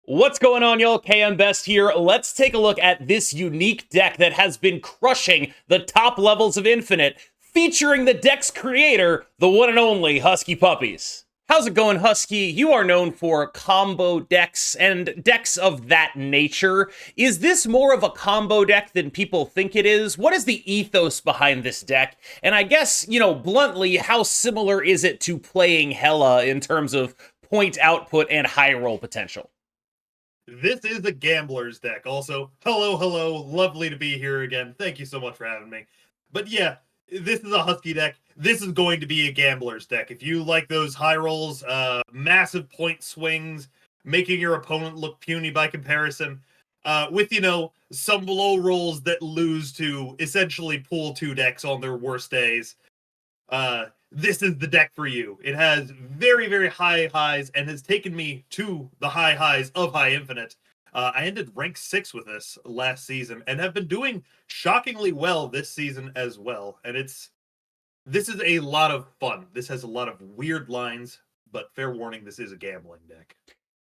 What's going on, y'all? KM Best here. Let's take a look at this unique deck that has been crushing the top levels of Infinite, featuring the deck's creator, the one and only HuskyPuppies. How's it going, Husky? You are known for combo decks and decks of that nature. Is this more of a combo deck than people think it is? What is the ethos behind this deck? And I guess, bluntly, how similar is it to playing Hela in terms of point output and high roll potential? This is the Gambler's deck. Also, hello. Lovely to be here again. Thank you so much for having me. But yeah, this is a Husky deck. This is going to be a Gambler's deck. If you like those high rolls, massive point swings, making your opponent look puny by comparison, with, some low rolls that lose to essentially pool 2 decks on their worst days, this is the deck for you. It has very, very high highs and has taken me to the high highs of High Infinite. I ended rank 6 with this last season and have been doing shockingly well this season as well. And this is a lot of fun. This has a lot of weird lines, but fair warning, this is a gambling deck.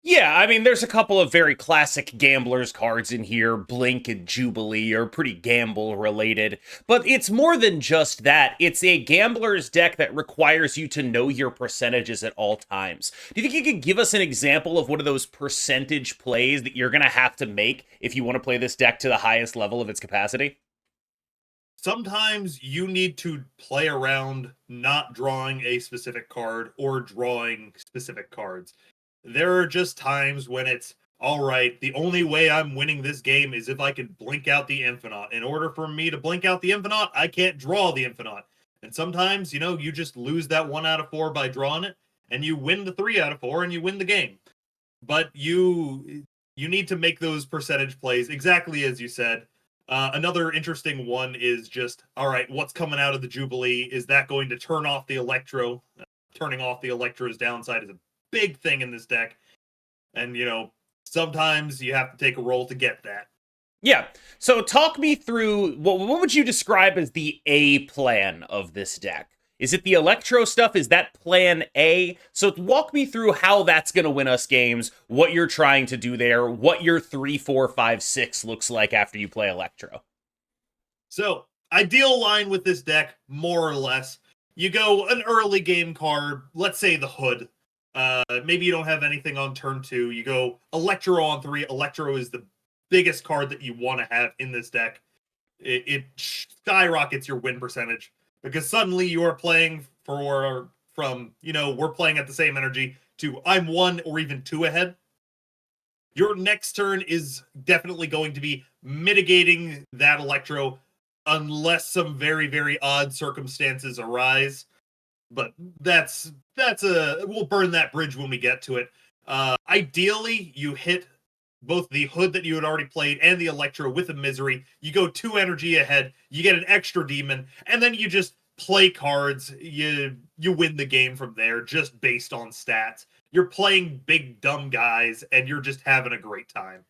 Yeah, I mean, there's a couple of very classic Gamblers cards in here. Blink and Jubilee are pretty gamble related. But it's more than just that. It's a Gamblers deck that requires you to know your percentages at all times. Do you think you could give us an example of one of those percentage plays that you're going to have to make if you want to play this deck to the highest level of its capacity? Sometimes you need to play around not drawing a specific card or drawing specific cards. There are just times when it's, all right, the only way I'm winning this game is if I can blink out the Infinite. In order for me to blink out the Infinite, I can't draw the Infinite. And sometimes, you just lose that 1 out of 4 by drawing it, and you win the 3 out of 4, and you win the game. But you need to make those percentage plays, exactly as you said. Another interesting one is just, all right, what's coming out of the Jubilee? Is that going to turn off the Electro? Turning off the Electro's downside is a big thing in this deck, and sometimes you have to take a roll to get that. Yeah, so talk me through what would you describe as the A plan of this deck? Is it the Electro stuff? Is that plan A? So walk me through how that's going to win us games, what you're trying to do there, what your 3, 4, 5, 6 looks like after you play Electro. So, ideal line with this deck, more or less, you go an early game card, let's say the Hood. Maybe you don't have anything on turn 2. You go Electro on 3. Electro is the biggest card that you want to have in this deck. It skyrockets your win percentage because suddenly you are playing we're playing at the same energy to I'm 1 or even 2 ahead. Your next turn is definitely going to be mitigating that Electro unless some very, very odd circumstances arise. But we'll burn that bridge when we get to it. Ideally, you hit both the Hood that you had already played and the Electro with a Misery. You go 2 energy ahead, you get an extra demon, and then you just play cards. You win the game from there just based on stats. You're playing big dumb guys, and you're just having a great time.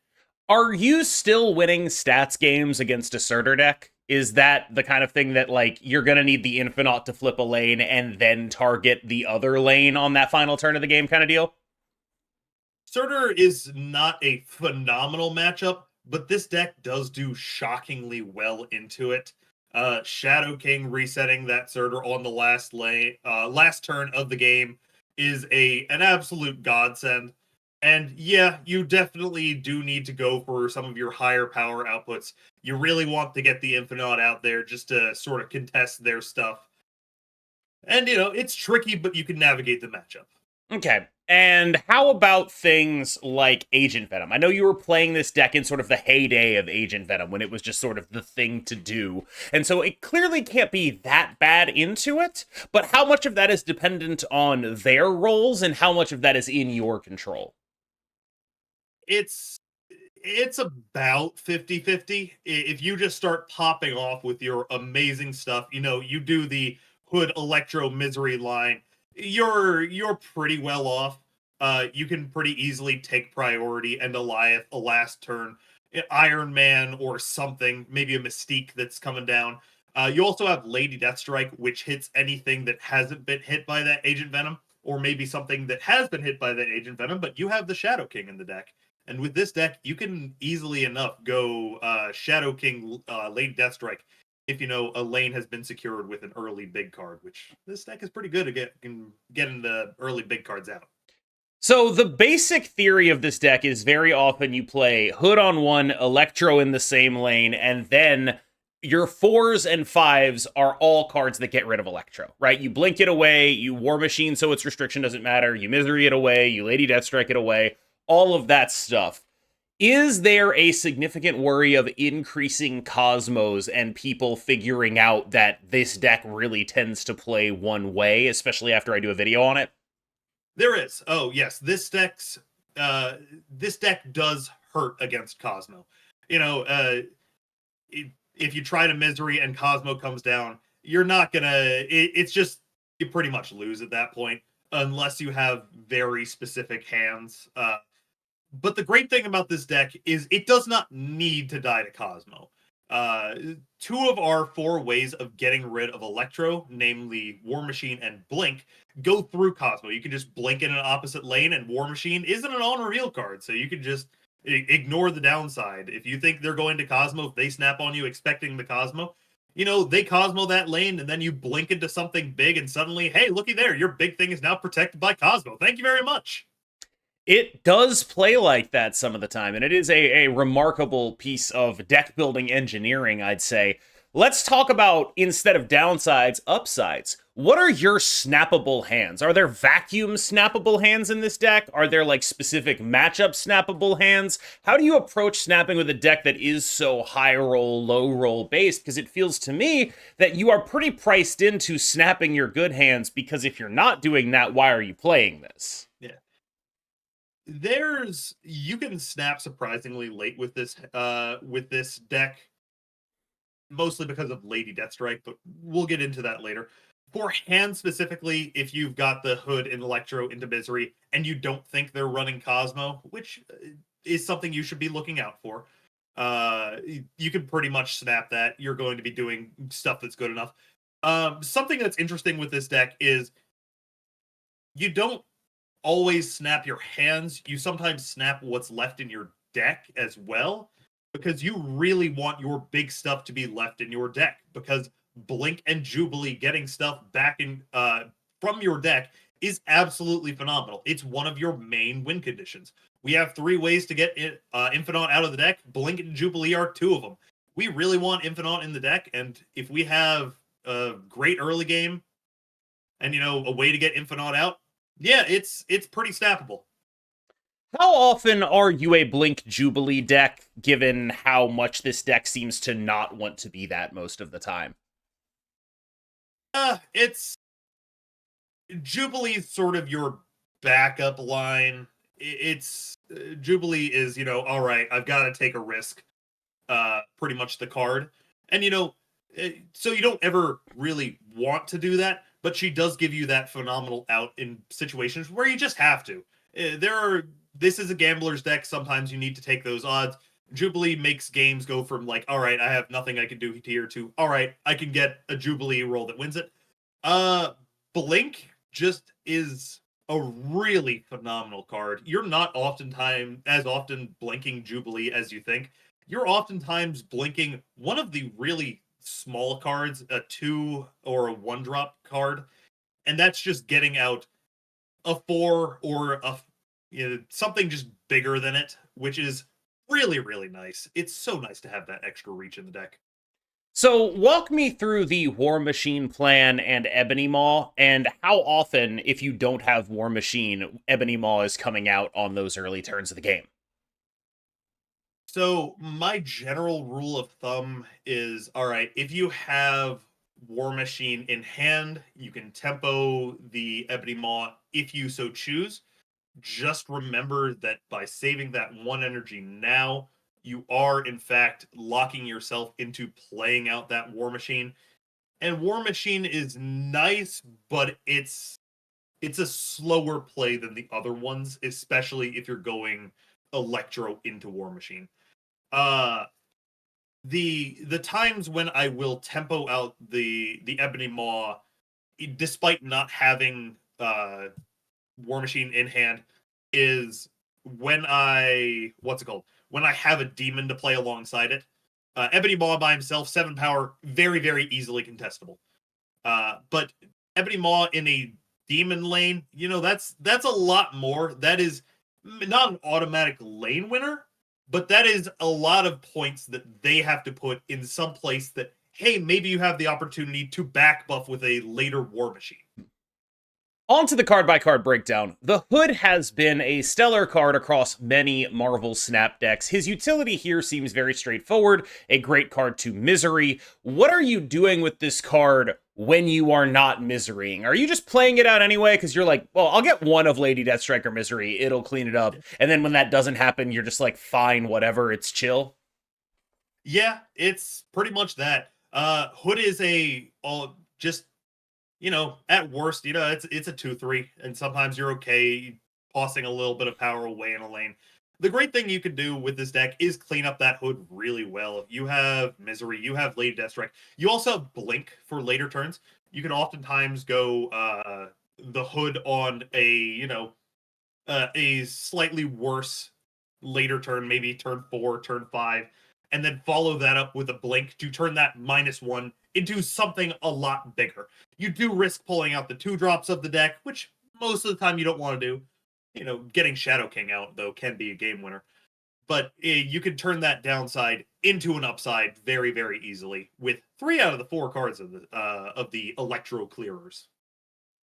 Are you still winning stats games against a Surtur deck? Is that the kind of thing that, you're going to need the Infinite to flip a lane and then target the other lane on that final turn of the game kind of deal? Surtur is not a phenomenal matchup, but this deck does do shockingly well into it. Shadow King resetting that Surtur on the last turn of the game is an absolute godsend. And yeah, you definitely do need to go for some of your higher power outputs. You really want to get the Infinite out there just to sort of contest their stuff. And, it's tricky, but you can navigate the matchup. Okay. And how about things like Agent Venom? I know you were playing this deck in sort of the heyday of Agent Venom when it was just sort of the thing to do. And so it clearly can't be that bad into it, but how much of that is dependent on their roles and how much of that is in your control? It's about 50-50. If you just start popping off with your amazing stuff, you do the Hood Electro Misery line, you're pretty well off. You can pretty easily take priority and Elith a last turn, Iron Man or something, maybe a Mystique that's coming down. You also have Lady Deathstrike, which hits anything that hasn't been hit by that Agent Venom, or maybe something that has been hit by that Agent Venom, but you have the Shadow King in the deck. And with this deck, you can easily enough go Shadow King, Lady Deathstrike, if you know a lane has been secured with an early big card, which this deck is pretty good at getting the early big cards out. So the basic theory of this deck is very often you play Hood on one, Electro in the same lane, and then your 4s and 5s are all cards that get rid of Electro, right? You blink it away, you War Machine so its restriction doesn't matter, you Misery it away, you Lady Deathstrike it away, all of that stuff. Is there a significant worry of increasing Cosmos and people figuring out that this deck really tends to play one way, especially after I do a video on it? There is. Oh yes, this deck does hurt against Cosmo. You know, if you try to Misery and Cosmo comes down, you're not gonna. It's just you pretty much lose at that point unless you have very specific hands. But the great thing about this deck is it does not need to die to Cosmo. Two of our 4 ways of getting rid of Electro, namely War Machine and Blink, go through Cosmo. You can just blink in an opposite lane, and War Machine isn't an on-reveal card, so you can just ignore the downside. If you think they're going to Cosmo, if they snap on you expecting the Cosmo, you know, they Cosmo that lane, and then you blink into something big, and suddenly, hey, looky there, your big thing is now protected by Cosmo. Thank you very much. It does play like that some of the time, and it is a remarkable piece of deck building engineering, I'd say. Let's talk about, instead of downsides, upsides. What are your snappable hands? Are there vacuum snappable hands in this deck? Are there like specific matchup snappable hands? How do you approach snapping with a deck that is so high roll, low roll based? Because it feels to me that you are pretty priced into snapping your good hands, because if you're not doing that, why are you playing this? Yeah. You can snap surprisingly late with this deck, mostly because of Lady Deathstrike, but we'll get into that later. For hand specifically, if you've got the Hood and Electro into Misery and you don't think they're running Cosmo, which is something you should be looking out for, you can pretty much snap that. You're going to be doing stuff that's good enough. Something that's interesting with this deck is you don't always snap your hands. You sometimes snap what's left in your deck as well, because you really want your big stuff to be left in your deck, because Blink and Jubilee getting stuff back in from your deck is absolutely phenomenal. It's one of your main win conditions. We have 3 ways to get Infinite out of the deck. Blink and Jubilee are 2 of them. We really want Infinite in the deck, and if we have a great early game and, you know, a way to get Infinite out, yeah, it's pretty snappable. How often are you a Blink Jubilee deck, given how much this deck seems to not want to be that most of the time? It's Jubilee's sort of your backup line. It's Jubilee is, you know, all right, I've got to take a risk. Pretty much the card. And, you know, so you don't ever really want to do that, but she does give you that phenomenal out in situations where you just have to. This is a gambler's deck. Sometimes you need to take those odds. Jubilee makes games go from like, all right, I have nothing I can do here, to, all right, I can get a Jubilee roll that wins it. Blink just is a really phenomenal card. You're not oftentimes as often blinking Jubilee as you think. You're oftentimes blinking one of the really small cards, a 2 or a 1-drop card, and that's just getting out a 4 or a, you know, something just bigger than it, which is really, really nice. It's so nice to have that extra reach in the deck. So walk me through the War Machine plan and Ebony Maw, and how often, if you don't have War Machine, Ebony Maw is coming out on those early turns of the game. So my general rule of thumb is, all right, if you have War Machine in hand, you can tempo the Ebony Maw if you so choose. Just remember that by saving that 1 energy now, you are in fact locking yourself into playing out that War Machine. And War Machine is nice, but it's a slower play than the other ones, especially if you're going Electro into War Machine. The times when I will tempo out the Ebony Maw, despite not having War Machine in hand, is when I when I have a demon to play alongside it. Ebony Maw by himself, 7 power, very, very easily contestable. But Ebony Maw in a demon lane, that's a lot more. That is not an automatic lane winner, but that is a lot of points that they have to put in some place that, hey, maybe you have the opportunity to back buff with a later War Machine. On to the card-by-card breakdown. The Hood has been a stellar card across many Marvel Snap decks. His utility here seems very straightforward, a great card to Misery. What are you doing with this card when you are not Miserying? Are you just playing it out anyway because you're like, well, I'll get one of Lady Deathstrike or Misery, it'll clean it up, and then when that doesn't happen, you're just like, fine, whatever, it's chill? Yeah, it's pretty much that. Hood is just at worst, it's a 2-3, and sometimes you're okay tossing a little bit of power away in a lane. The great thing you can do with this deck is clean up that Hood really well. You have Misery, you have Lady Deathstrike. You also have Blink for later turns. You can oftentimes go the Hood on a slightly worse later turn, maybe turn 4, turn 5, and then follow that up with a Blink to turn that -1 into something a lot bigger. You do risk pulling out the 2-drops of the deck, which most of the time you don't want to do. Getting Shadow King out, though, can be a game winner. But you can turn that downside into an upside very, very easily with 3 out of the 4 cards of the Electro Clearers.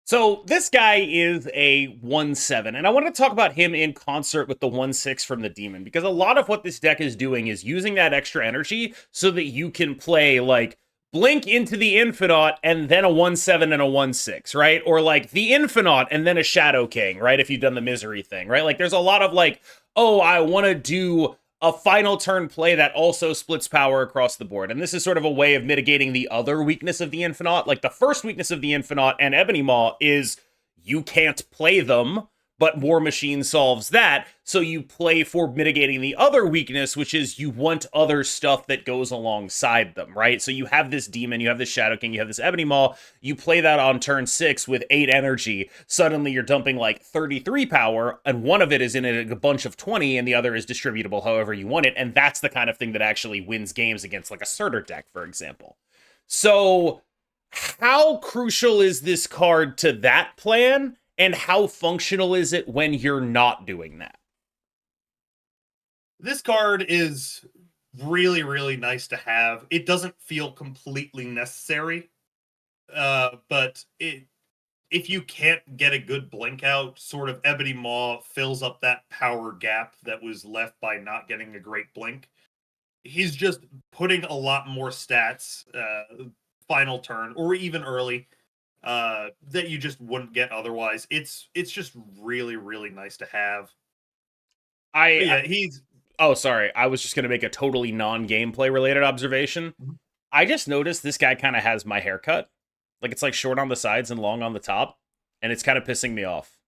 So this guy is a 1/7, and I want to talk about him in concert with the 1/6 from the Demon, because a lot of what this deck is doing is using that extra energy so that you can play, like, Blink into the Infinite and then a 1/7 and a 1/6, right? Or, like, the Infinite and then a Shadow King, right? If you've done the Misery thing, right? Like, there's a lot of, like, oh, I want to do a final turn play that also splits power across the board. And this is sort of a way of mitigating the other weakness of the Infinite. Like, the first weakness of the Infinite and Ebony Maw is you can't play them, but War Machine solves that. So you play for mitigating the other weakness, which is you want other stuff that goes alongside them, right? So you have this Demon, you have this Shadow King, you have this Ebony Maw, you play that on turn 6 with 8 energy, suddenly you're dumping like 33 power, and one of it is in a bunch of 20, and the other is distributable however you want it, and that's the kind of thing that actually wins games against like a Surtur deck, for example. So how crucial is this card to that plan? And how functional is it when you're not doing that? This card is really, really nice to have. It doesn't feel completely necessary, but if you can't get a good Blink out, sort of Ebony Maw fills up that power gap that was left by not getting a great Blink. He's just putting a lot more stats final turn or even early that you just wouldn't get otherwise. It's just really, really nice to have. He's. Oh, sorry. I was just going to make a totally non-gameplay related observation. I just noticed this guy kind of has my haircut. Like, it's like short on the sides and long on the top, and it's kind of pissing me off.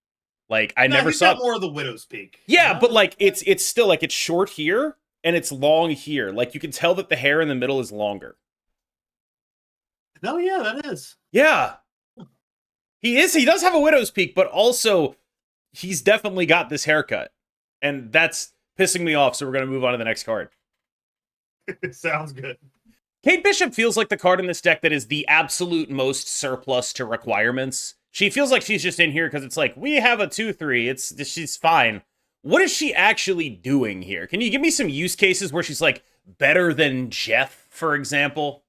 Like, I never saw more of the Widow's Peak. Yeah, but like it's still like it's short here and it's long here. Like, you can tell that the hair in the middle is longer. No, yeah, that is. Yeah. He does have a Widow's Peak, but also he's definitely got this haircut. And that's pissing me off, so we're going to move on to the next card. Sounds good. Kate Bishop feels like the card in this deck that is the absolute most surplus to requirements. She feels like she's just in here because it's like, we have a 2/3, she's fine. What is she actually doing here? Can you give me some use cases where she's like better than Jeff, for example?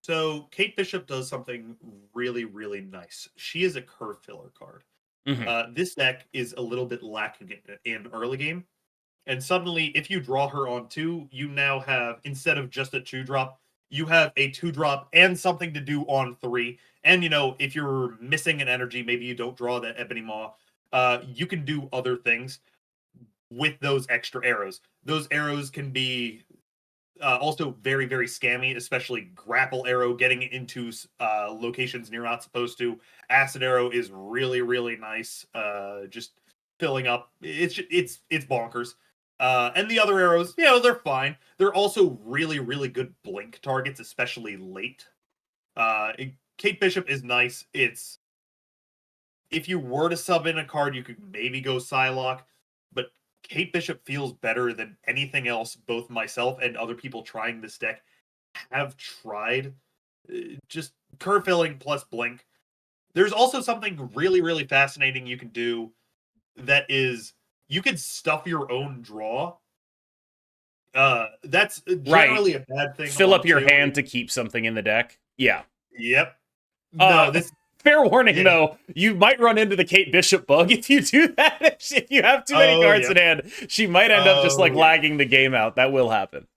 So Kate Bishop does something really, really nice. She is a curve filler card. This deck is a little bit lacking in early game. And suddenly, if you draw her on 2, you now have, instead of just a 2-drop, you have a 2-drop and something to do on 3. And, if you're missing an energy, maybe you don't draw that Ebony Maw, you can do other things with those extra arrows. Those arrows can be also very, very scammy, especially Grapple Arrow getting into locations you're not supposed to. Acid Arrow is really, really nice. Just filling up. It's bonkers. And the other arrows, they're fine. They're also really, really good Blink targets, especially late. Kate Bishop is nice. If you were to sub in a card, you could maybe go Psylocke. but Kate Bishop feels better than anything else both myself and other people trying this deck have tried. Just curve filling plus blink. There's also something really, really fascinating you can do that is you can stuff your own draw. That's Right. generally a bad thing. Fill up your too. hand to keep something in the deck. Yeah. Yep. No, this fair warning yeah. though, you might run into the Kate Bishop bug if you do that. If you have too many cards in hand, she might end up just like lagging the game out. That will happen.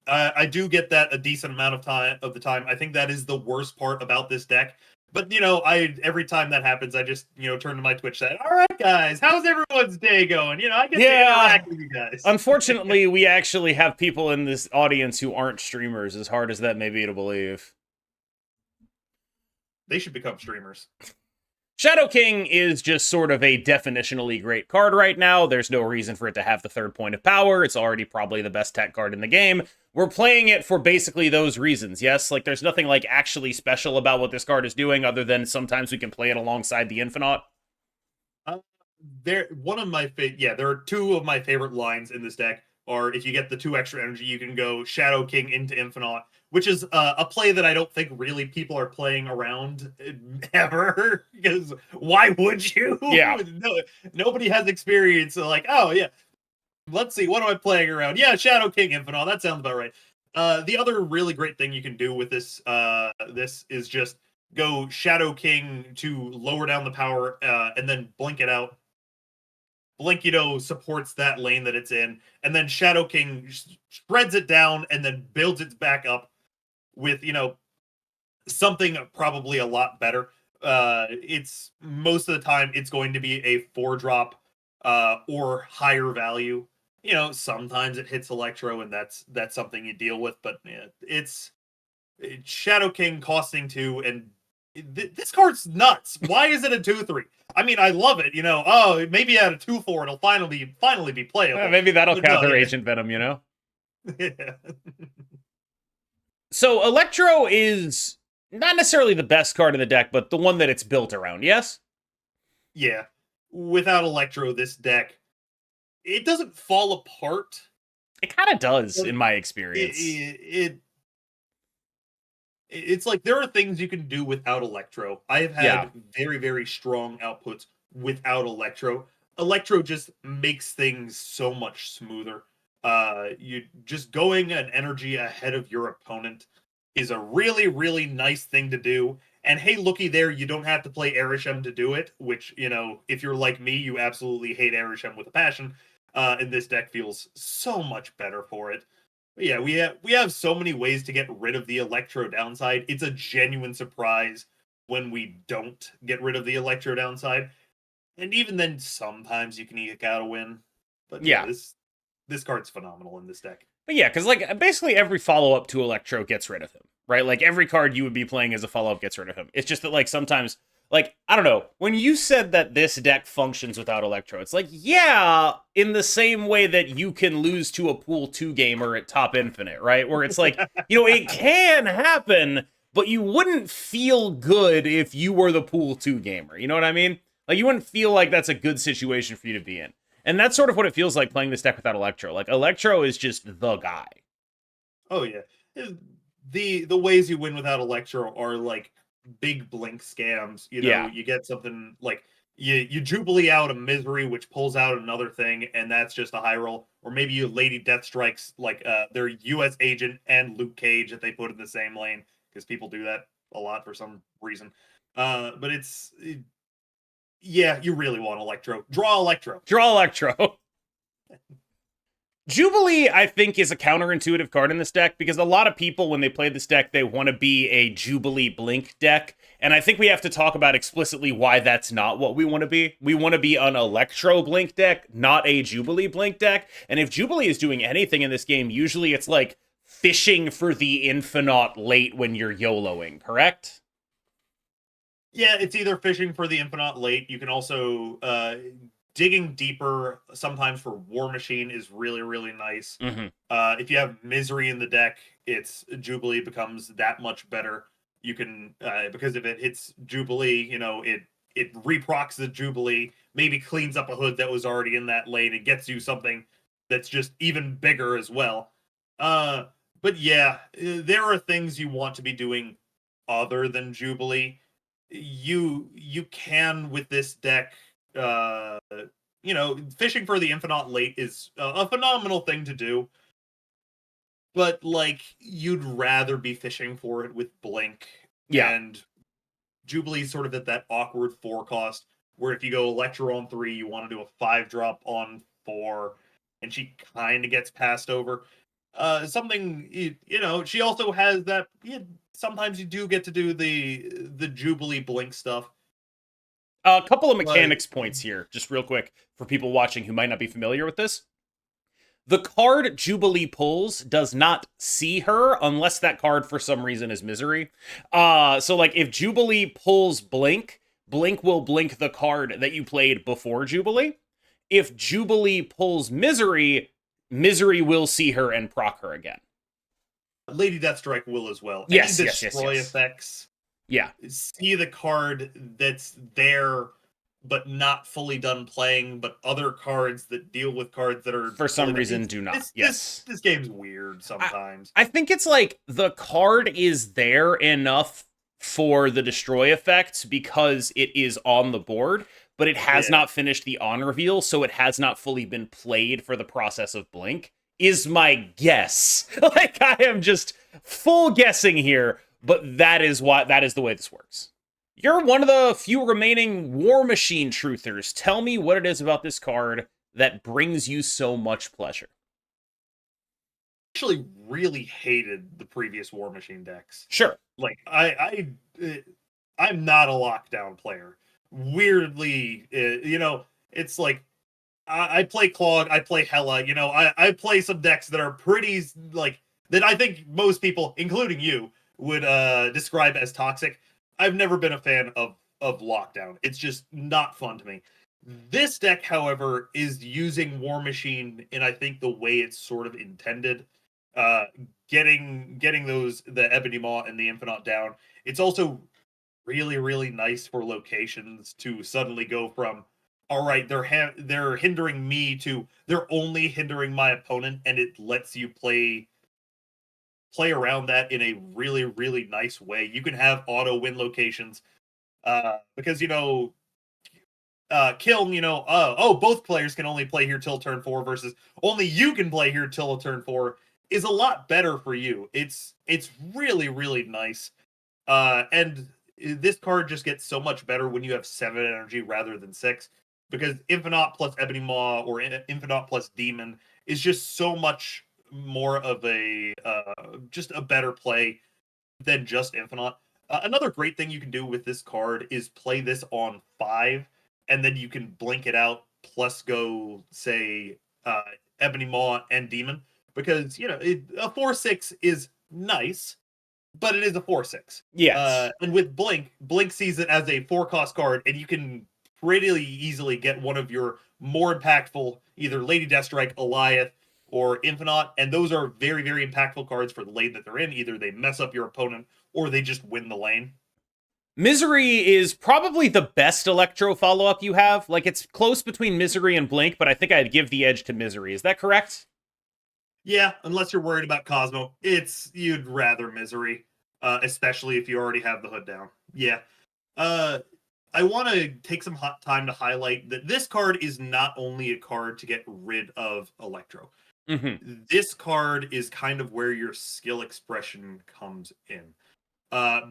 I do get that a decent amount of the time. I think that is the worst part about this deck. But every time that happens, I just turn to my Twitch site. All right, guys, how's everyone's day going? I get to interact with you guys. Unfortunately, we actually have people in this audience who aren't streamers, as hard as that may be to believe. They should become streamers. Shadow King is just sort of a definitionally great card right now. There's no reason for it to have the third point of power. It's already probably the best tech card in the game. We're playing it for basically those reasons, yes? Like, there's nothing, like, actually special about what this card is doing other than sometimes we can play it alongside the Infinite. There are two of my favorite lines in this deck are if you get the 2 extra energy, you can go Shadow King into Infinite, which is a play that I don't think really people are playing around ever, because why would you? Yeah. Nobody has experience. So like, oh yeah, let's see, what am I playing around? Yeah, Shadow King Infinite, that sounds about right. The other really great thing you can do with this is just go Shadow King to lower down the power, and then blink it out. Blink, supports that lane that it's in, and then Shadow King spreads it down and then builds it back up with, something probably a lot better. It's most of the time it's going to be a 4-drop or higher value. Sometimes it hits Electro, and that's something you deal with, but it's Shadow King costing 2, and this card's nuts. Why is it a 2/3? I mean, I love it. Maybe at a 2/4 it'll finally be playable. Yeah, maybe that'll counter Agent Venom. Yeah. So Electro is not necessarily the best card in the deck, but the one that it's built around. Yes. Yeah. Without Electro, this deck, it doesn't fall apart. It kind of does, in my experience. It's like there are things you can do without Electro. I have had very, very strong outputs without Electro. Electro just makes things so much smoother. You just going an energy ahead of your opponent is a really, really nice thing to do. And hey, looky there, you don't have to play Arishem to do it, which, if you're like me, you absolutely hate Arishem with a passion. And this deck feels so much better for it. But yeah, we have so many ways to get rid of the Electro downside. It's a genuine surprise when we don't get rid of the Electro downside. And even then, sometimes you can eke out a win. But yeah, this card's phenomenal in this deck. But yeah, because like basically every follow-up to Electro gets rid of him, right? Like every card you would be playing as a follow-up gets rid of him. It's just that like sometimes, like, I don't know, when you said that this deck functions without Electro, it's like, yeah, in the same way that you can lose to a Pool 2 gamer at Top Infinite, right? Where it's like, it can happen, but you wouldn't feel good if you were the Pool 2 gamer. You know what I mean? Like, you wouldn't feel like that's a good situation for you to be in. And that's sort of what it feels like playing this deck without Electro. Like, Electro is just the guy. Oh, yeah. The ways you win without Electro are, like, big blink scams. You get something, like, you Jubilee out a Misery, which pulls out another thing, and that's just a high roll. Or maybe you Lady Death Strikes, like, their U.S. Agent and Luke Cage that they put in the same lane, because people do that a lot for some reason. But yeah, you really want Electro. Draw Electro. Draw Electro. Jubilee, I think, is a counterintuitive card in this deck, because a lot of people, when they play this deck, they want to be a Jubilee Blink deck, and I think we have to talk about explicitly why that's not what we want to be. We want to be an Electro Blink deck, not a Jubilee Blink deck, and if Jubilee is doing anything in this game, usually it's like fishing for the Infinite late when you're YOLOing, correct? Yeah, it's either fishing for the Infinite late. You can also digging deeper sometimes for War Machine is really, really nice. Mm-hmm. If you have Misery in the deck, it's Jubilee becomes that much better. You can because if it hits Jubilee, it reprocs the Jubilee, maybe cleans up a hood that was already in that lane and gets you something that's just even bigger as well. But yeah, there are things you want to be doing other than Jubilee. You can with this deck, fishing for the Infinite late is a phenomenal thing to do. But like, you'd rather be fishing for it with Blink, Yeah. and Jubilee's sort of at that awkward 4 cost where if you go Electro on 3, you want to do a 5-drop on 4, and she kind of gets passed over. She also has that. Sometimes you do get to do the Jubilee Blink stuff. A couple of But mechanics points here, just real quick, for people watching who might not be familiar with this. The card Jubilee pulls does not see her unless that card for some reason is Misery. So like if Jubilee pulls Blink, Blink will blink the card that you played before Jubilee. If Jubilee pulls Misery, Misery will see her and proc her again. Lady Deathstrike will as well. Yes, Any yes, destroy yes. effects. Yeah. See the card that's there but not fully done playing, but other cards that deal with cards that are For some reason do not. Yes. This game's weird sometimes. I think it's like the card is there enough for the destroy effects because it is on the board, but it has not finished the on reveal, so it has not fully been played for the process of Blink, is my guess. Like, I am just full guessing here, but that is the way this works. You're one of the few remaining War Machine truthers. Tell me what it is about this card that brings you so much pleasure. Actually really hated the previous War Machine decks. Sure. Like I'm not a lockdown player. Weirdly, it's like I play Clog, I play Hella, I play some decks that are pretty like that I think most people, including you, would describe as toxic. I've never been a fan of Lockdown. It's just not fun to me. This deck, however, is using War Machine in I think the way it's sort of intended. Getting the Ebony Maw and the Infinite down. It's also really, really nice for locations to suddenly go from, all right, they're hindering me to they're only hindering my opponent, and it lets you play around that in a really, really nice way. You can have auto win locations because Kiln, both players can only play here till turn 4 versus only you can play here till turn 4 is a lot better for you. It's really, really nice. And this card just gets so much better when you have 7 energy rather than 6, because Infinite plus Ebony Maw or Infinite plus Demon is just so much more of a just a better play than just Infinite. Another great thing you can do with this card is play this on 5, and then you can blink it out plus go, say, Ebony Maw and Demon, because a 4/6 is nice, but it is a 4/6. Yes. And with Blink sees it as a 4-cost card, and you can pretty easily get one of your more impactful either Lady Deathstrike, Elith, or Infinite, and those are very, very impactful cards for the lane that they're in. Either they mess up your opponent, or they just win the lane. Misery is probably the best Electro follow-up you have. Like, it's close between Misery and Blink, but I think I'd give the edge to Misery. Is that correct? Yeah, unless you're worried about Cosmo. You'd rather Misery, especially if you already have the hood down. Yeah. I want to take some time to highlight that this card is not only a card to get rid of Electro. Mm-hmm. This card is kind of where your skill expression comes in.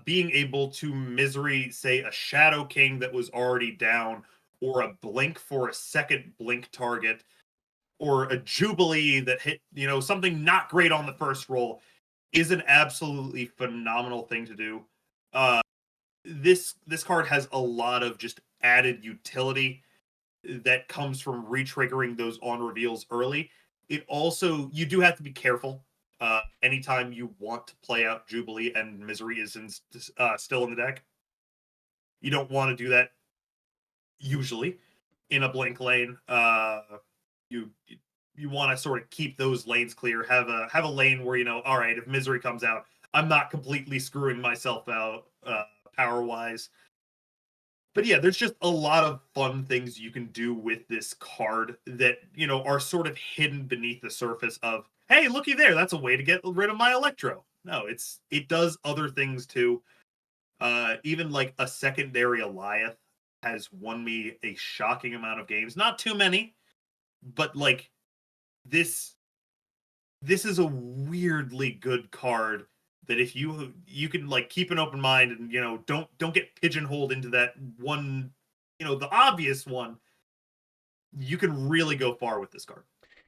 Being able to Misery, say, a Shadow King that was already down, or a Blink for a second Blink target, or a Jubilee that hit, something not great on the first roll, is an absolutely phenomenal thing to do. This card has a lot of just added utility that comes from re-triggering those on reveals early. It also, you do have to be careful anytime you want to play out Jubilee and Misery is still in the deck. You don't want to do that usually in a Blink lane. You want to sort of keep those lanes clear. Have a lane where all right, if Misery comes out, I'm not completely screwing myself out power wise. But yeah, there's just a lot of fun things you can do with this card that, are sort of hidden beneath the surface of, hey, looky there, that's a way to get rid of my Electro. No, it does other things too. Even like a secondary Elith has won me a shocking amount of games. Not too many, but like this is a weirdly good card that if you can like keep an open mind and don't get pigeonholed into that one, the obvious one, you can really go far with this card.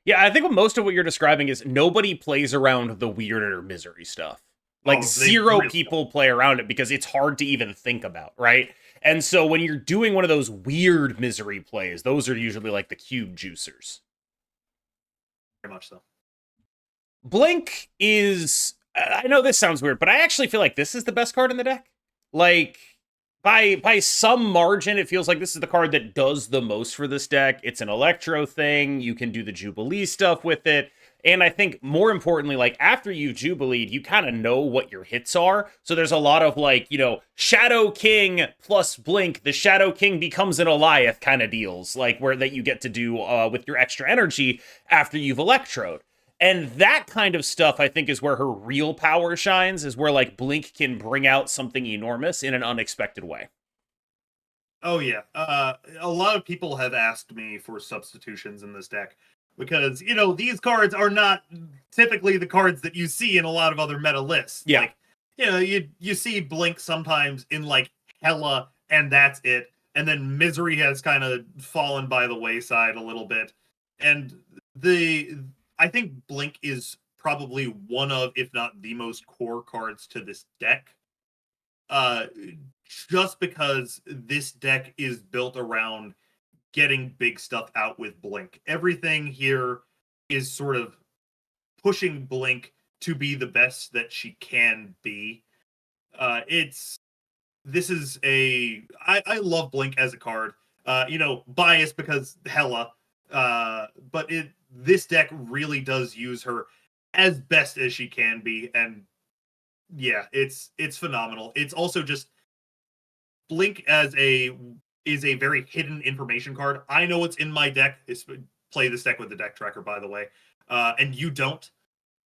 Yeah, I think most of what you're describing is nobody plays around the weirder misery stuff. Like zero really people play around it because it's hard to even think about, right? And so when you're doing one of those weird misery plays, those are usually like the cube juicers. Very much so. Blink is, I know this sounds weird, but I actually feel like this is the best card in the deck. Like, by some margin, it feels like this is the card that does the most for this deck. It's an Electro thing. You can do the Jubilee stuff with it. And I think more importantly, like after you've Jubileed, you kind of know what your hits are. So there's a lot of like, Shadow King plus Blink. The Shadow King becomes an Elith kind of deals, like where that you get to do with your extra energy after you've Electroed. And that kind of stuff, I think, is where her real power shines, is where, like, Blink can bring out something enormous in an unexpected way. Oh, yeah. A lot of people have asked me for substitutions in this deck because, these cards are not typically the cards that you see in a lot of other meta lists. Yeah. Like, you see Blink sometimes in, like, Hella, and that's it. And then Misery has kind of fallen by the wayside a little bit. And I think Blink is probably one of, if not the most core cards to this deck. Just because this deck is built around getting big stuff out with Blink. Everything here is sort of pushing Blink to be the best that she can be. I love Blink as a card. Biased because Hella. But this deck really does use her as best as she can be, and yeah, it's phenomenal. It's also just Blink is a very hidden information card. I know it's in my deck. Play this deck with the deck tracker, by the way, and you don't,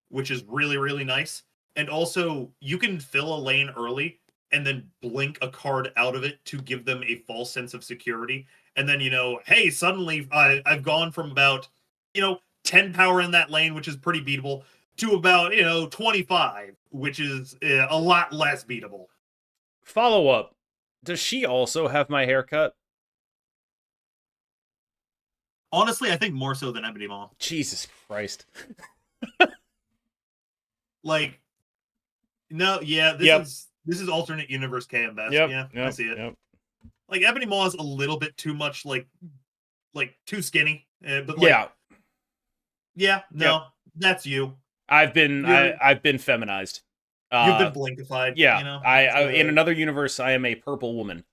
which is really, really nice. And also, you can fill a lane early and then blink a card out of it to give them a false sense of security. And then, hey, suddenly I've gone from about, 10 power in that lane, which is pretty beatable, to about, 25, which is a lot less beatable. Follow up. Does she also have my haircut? Honestly, I think more so than Ebony Maw. Jesus Christ. Like, no, yeah, this is alternate universe KM best. Yep, I see it. Like Ebony Maw is a little bit too much, like too skinny. But like, that's you. I've been feminized. You've been blinkified. Yeah, I in another universe, I am a purple woman.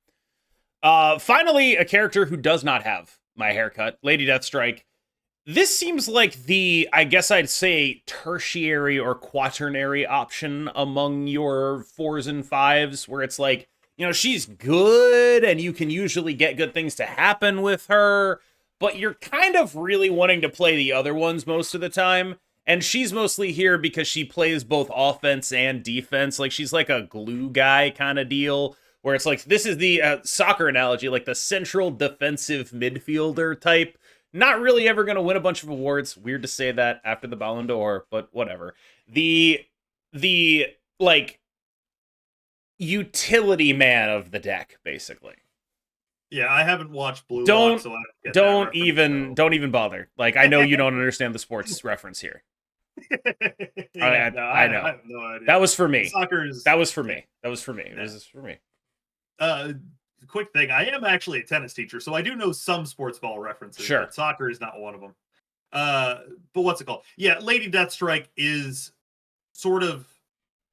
Finally, a character who does not have my haircut, Lady Deathstrike. This seems like the, I guess I'd say, tertiary or quaternary option among your 4s and 5s, where it's like, she's good, and you can usually get good things to happen with her, but you're kind of really wanting to play the other ones most of the time. And she's mostly here because she plays both offense and defense. Like, she's like a glue guy kind of deal, where it's like, this is the soccer analogy, like the central defensive midfielder type. Not really ever going to win a bunch of awards. Weird to say that after the Ballon d'Or, but whatever. The like, utility man of the deck, basically. Yeah, I haven't watched Blue Don't Lock, so I don't even bother. Like, I know you don't understand the sports reference here. I know. I have no idea. That was for me. That was for me. Yeah. It was for me. Quick thing. I am actually a tennis teacher, so I do know some sports ball references. Sure. But soccer is not one of them. But what's it called? Yeah, Lady Deathstrike is sort of,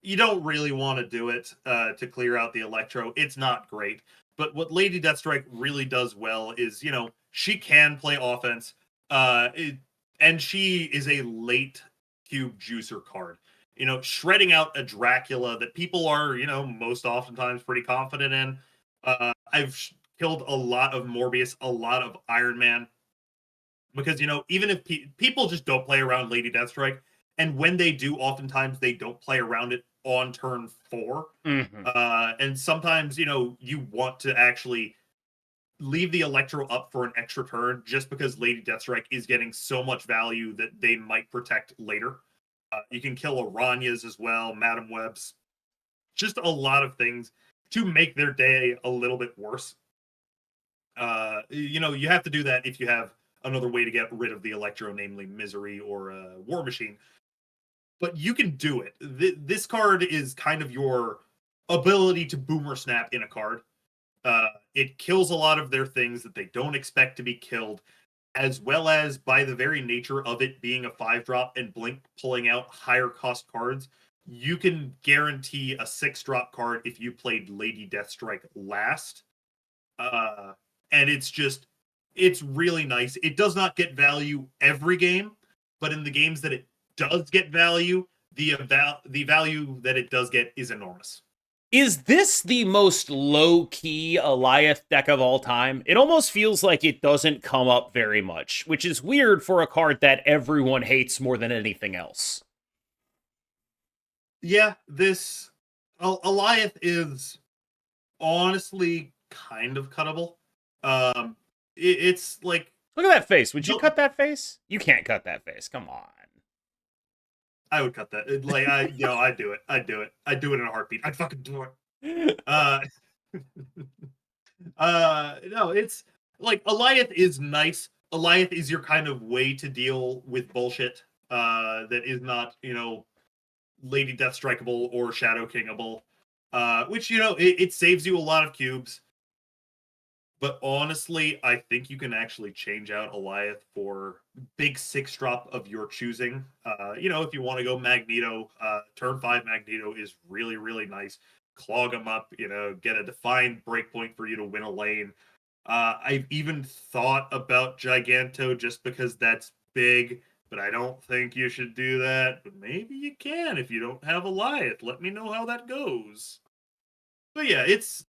you don't really want to do it to clear out the Electro. It's not great. But what Lady Deathstrike really does well is, she can play offense. And she is a late cube juicer card. Shredding out a Dracula that people are, most oftentimes pretty confident in. I've killed a lot of Morbius, a lot of Iron Man. Because, you know, even if people just don't play around Lady Deathstrike, and when they do, oftentimes they don't play around it on turn 4. And sometimes, you know, you want to actually leave the Electro up for an extra turn just because Lady Deathstrike is getting so much value that they might protect later. You can kill Aranyas as well, Madam Webs. Just a lot of things to make their day a little bit worse. You know, you have to do that if you have another way to get rid of the Electro, namely Misery or War Machine. But you can do it. This card is kind of your ability to boomer snap in a card. It kills a lot of their things that they don't expect to be killed, as well as by the very nature of it being a 5-drop and Blink pulling out higher cost cards, you can guarantee a 6-drop card if you played Lady Deathstrike last. And it's really nice. It does not get value every game, but in the games that it does get value, the value that it does get is enormous. Is this the most low-key Elith deck of all time? It almost feels like it doesn't come up very much, which is weird for a card that everyone hates more than anything else. Yeah, this Elith is honestly kind of cuttable. It's like, look at that face. Would you cut that face? You can't cut that face. Come on. I would cut that. Like, I'd do it. I'd do it. I'd do it in a heartbeat. I'd fucking do it. No, it's like Elith is nice. Elith is your kind of way to deal with bullshit that is not, you know, Lady Deathstrikeable or Shadow Kingable. Which, you know, it saves you a lot of cubes. But honestly, I think you can actually change out Elith for big 6-drop of your choosing. You know, if you want to go Magneto, turn 5 Magneto is really, really nice. Clog them up, you know, get a defined breakpoint for you to win a lane. I've even thought about Giganto just because that's big, but I don't think you should do that. But maybe you can if you don't have Elith. Let me know how that goes. But yeah, it's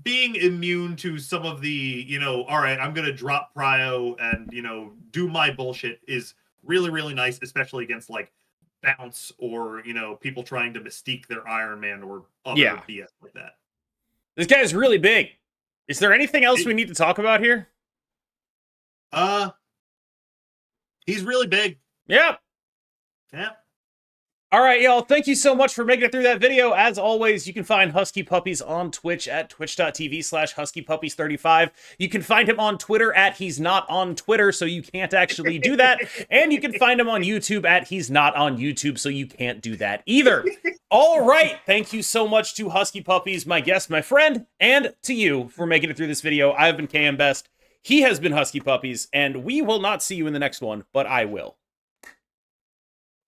being immune to some of the, you know, all right, I'm going to drop Prio and, you know, do my bullshit is really, really nice, especially against, like, Bounce or, you know, people trying to mystique their Iron Man or other BS like that. This guy's really big. Is there anything else we need to talk about here? He's really big. Yep. Yeah. All right, y'all. Thank you so much for making it through that video. As always, you can find Husky Puppies on Twitch at twitch.tv/HuskyPuppies35. You can find him on Twitter at He's Not On Twitter, so you can't actually do that. And you can find him on YouTube at He's Not On YouTube, so you can't do that either. All right. Thank you so much to Husky Puppies, my guest, my friend, and to you for making it through this video. I've been KM Best. He has been Husky Puppies, and we will not see you in the next one, but I will.